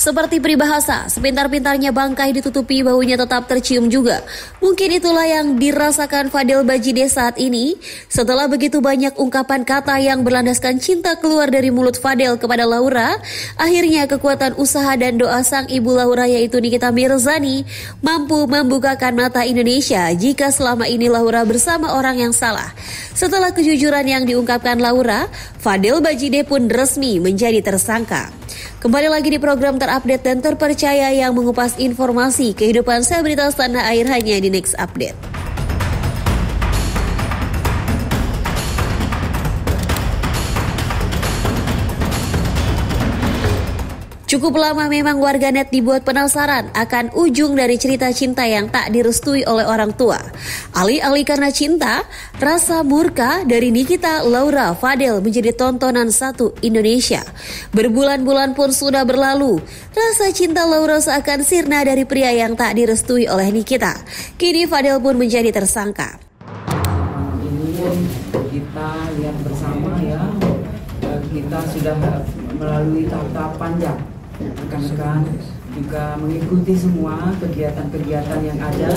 Seperti peribahasa, sepintar-pintarnya bangkai ditutupi, baunya tetap tercium juga. Mungkin itulah yang dirasakan Fadel Bajideh saat ini. Setelah begitu banyak ungkapan kata yang berlandaskan cinta keluar dari mulut Fadel kepada Laura, akhirnya kekuatan usaha dan doa sang ibu Laura yaitu Nikita Mirzani mampu membukakan mata Indonesia jika selama ini Laura bersama orang yang salah. Setelah kejujuran yang diungkapkan Laura, Fadel Bajideh pun resmi menjadi tersangka. Kembali lagi di program terupdate dan terpercaya yang mengupas informasi kehidupan selebritas tanah air hanya di Next Update. Cukup lama memang warganet dibuat penasaran akan ujung dari cerita cinta yang tak direstui oleh orang tua. Alih-alih karena cinta, rasa murka dari Nikita, Laura, Fadel menjadi tontonan satu Indonesia. Berbulan-bulan pun sudah berlalu, rasa cinta Laura seakan sirna dari pria yang tak direstui oleh Nikita. Kini Fadel pun menjadi tersangka. Ini kita lihat bersama ya, kita sudah melalui tahap panjang. Rekan-rekan juga mengikuti semua kegiatan-kegiatan yang ada.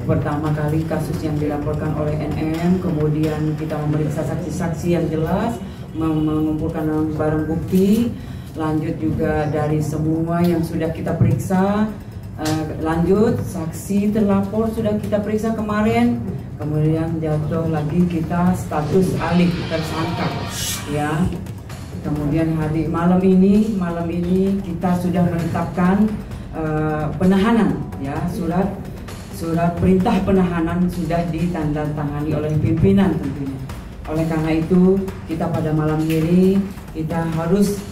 Pertama kali kasus yang dilaporkan oleh NM, kemudian kita memeriksa saksi-saksi yang jelas, mengumpulkan barang bukti, lanjut juga dari semua yang sudah kita periksa, lanjut saksi terlapor sudah kita periksa kemarin, kemudian jatuh lagi kita status alih tersangka ya. Kemudian hari malam ini kita sudah menetapkan penahanan ya, surat perintah penahanan sudah ditandatangani oleh pimpinan tentunya. Oleh karena itu kita pada malam ini kita harus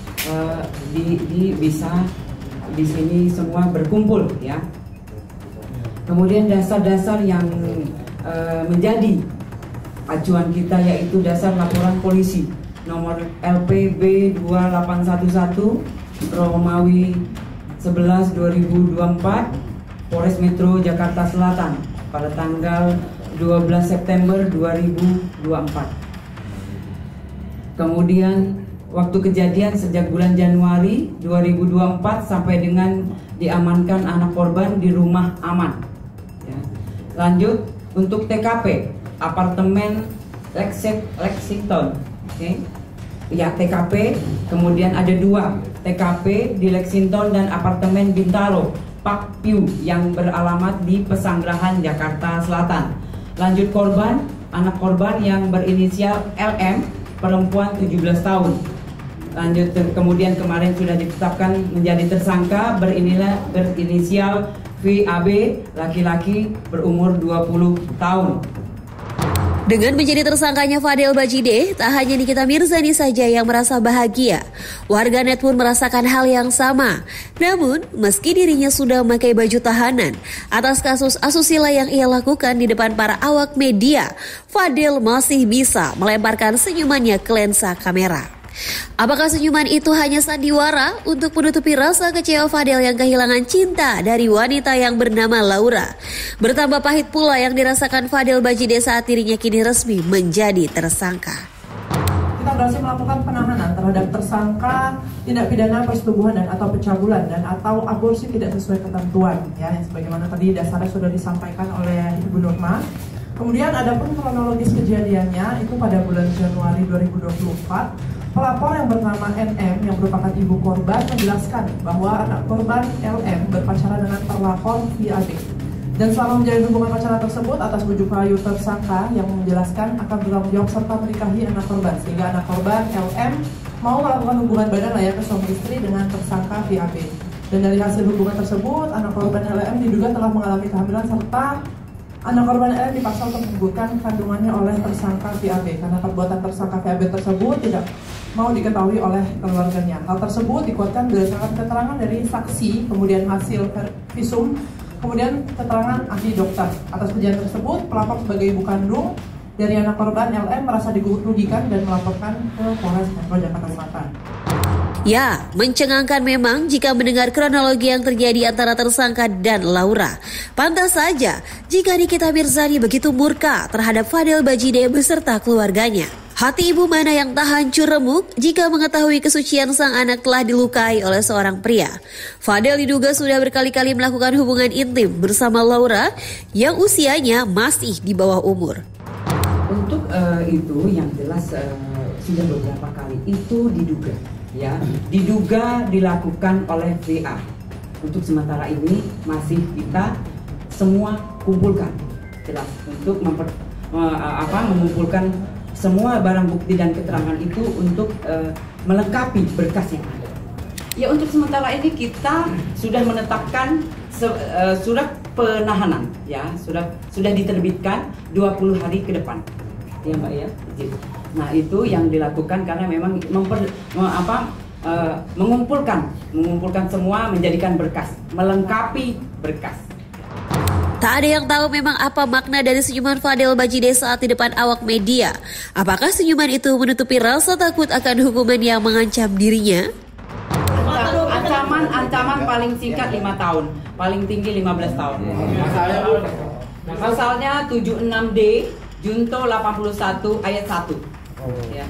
bisa di sini semua berkumpul ya. Kemudian dasar-dasar yang menjadi acuan kita yaitu dasar laporan polisi nomor LPB 2811 Romawi 11 2024 Polres Metro Jakarta Selatan pada tanggal 12 September 2024. Kemudian waktu kejadian sejak bulan Januari 2024 sampai dengan diamankan anak korban di rumah aman ya. Lanjut untuk TKP apartemen Lexington. Oke. Ya, TKP, kemudian ada dua TKP di Lexington dan apartemen Bintaro Park View yang beralamat di Pesanggerahan, Jakarta Selatan. Lanjut korban, anak korban yang berinisial LM, perempuan 17 tahun. Lanjut kemudian kemarin sudah ditetapkan menjadi tersangka berinisial VAB, laki-laki berumur 20 tahun. Dengan menjadi tersangkanya Fadel Bajideh, tak hanya Nikita Mirzani saja yang merasa bahagia. Warganet pun merasakan hal yang sama. Namun, meski dirinya sudah memakai baju tahanan atas kasus asusila yang ia lakukan di depan para awak media, Fadel masih bisa melemparkan senyumannya ke lensa kamera. Apakah senyuman itu hanya sandiwara untuk menutupi rasa kecewa Fadel yang kehilangan cinta dari wanita yang bernama Laura? Bertambah pahit pula yang dirasakan Fadel Bajideh saat dirinya kini resmi menjadi tersangka. Kita berhasil melakukan penahanan terhadap tersangka tindak pidana persetubuhan dan atau pencabulan dan atau aborsi tidak sesuai ketentuan ya, yang sebagaimana tadi dasarnya sudah disampaikan oleh Ibu Nurma. Kemudian ada pun kronologis kejadiannya itu pada bulan Januari 2024. Pelapor yang bernama NM yang merupakan ibu korban menjelaskan bahwa anak korban LM berpacaran dengan terlapor VAB. Dan selama menjalin hubungan pacaran tersebut atas bujuk rayu tersangka yang menjelaskan akan bertanggung jawab serta menikahi anak korban. Sehingga anak korban LM mau melakukan hubungan badan layaknya suami istri dengan tersangka VAB. Dan dari hasil hubungan tersebut, anak korban LM diduga telah mengalami kehamilan serta anak korban LM dipaksa untuk menggugurkan kandungannya oleh tersangka VAB karena perbuatan tersangka VAB tersebut tidak mau diketahui oleh keluarganya. Hal tersebut dikuatkan berdasarkan keterangan dari saksi, kemudian hasil visum, kemudian keterangan ahli dokter. Atas kejadian tersebut, pelapor sebagai ibu kandung dari anak korban LM merasa dirugikan dan melaporkan ke Polres Metro Jakarta Selatan. Ya, mencengangkan memang jika mendengar kronologi yang terjadi antara tersangka dan Laura. Pantas saja jika Nikita Mirzani begitu murka terhadap Fadel Bajideh beserta keluarganya. Hati ibu mana yang tak hancur remuk jika mengetahui kesucian sang anak telah dilukai oleh seorang pria. Fadel diduga sudah berkali-kali melakukan hubungan intim bersama Laura yang usianya masih di bawah umur. Untuk itu yang jelas sudah beberapa kali itu diduga dilakukan oleh VA. Untuk sementara ini masih kita semua kumpulkan jelas untuk mengumpulkan semua barang bukti dan keterangan itu untuk melengkapi berkas yang ada. Ya, untuk sementara ini kita sudah menetapkan surat penahanan, ya sudah diterbitkan 20 hari ke depan, ya Mbak ya. Nah itu yang dilakukan karena memang mengumpulkan semua, menjadikan berkas, melengkapi berkas. Tak ada yang tahu memang apa makna dari senyuman Fadel Bajide saat di depan awak media. Apakah senyuman itu menutupi rasa takut akan hukuman yang mengancam dirinya? Ancaman paling singkat 5 tahun, paling tinggi 15 tahun. Pasalnya 76D, Junto 81 ayat 1. Ya.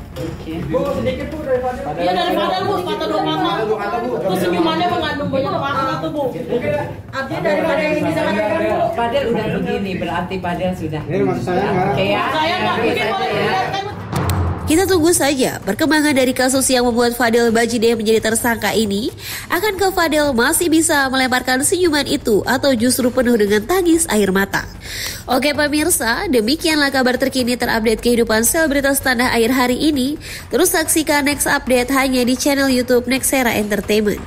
Bu, sedikit Bu dari Fadel. Iya dari Fadel Bu, kata 2 kata Bu. Itu senyumannya mengandung banyak makna tuh Bu. Artinya dari Fadel yang bisa katakan Bu. Fadel udah begini, berarti Fadel sudah. Ini maksud saya nggak? Oke ya. Saya nggak mungkin Kita tunggu saja perkembangan dari kasus yang membuat Fadel Bajide menjadi tersangka ini. Akankah Fadel masih bisa melemparkan senyuman itu atau justru penuh dengan tangis air mata? Oke pemirsa, demikianlah kabar terkini terupdate kehidupan selebritas tanah air hari ini. Terus saksikan next update hanya di channel YouTube Nexera Entertainment.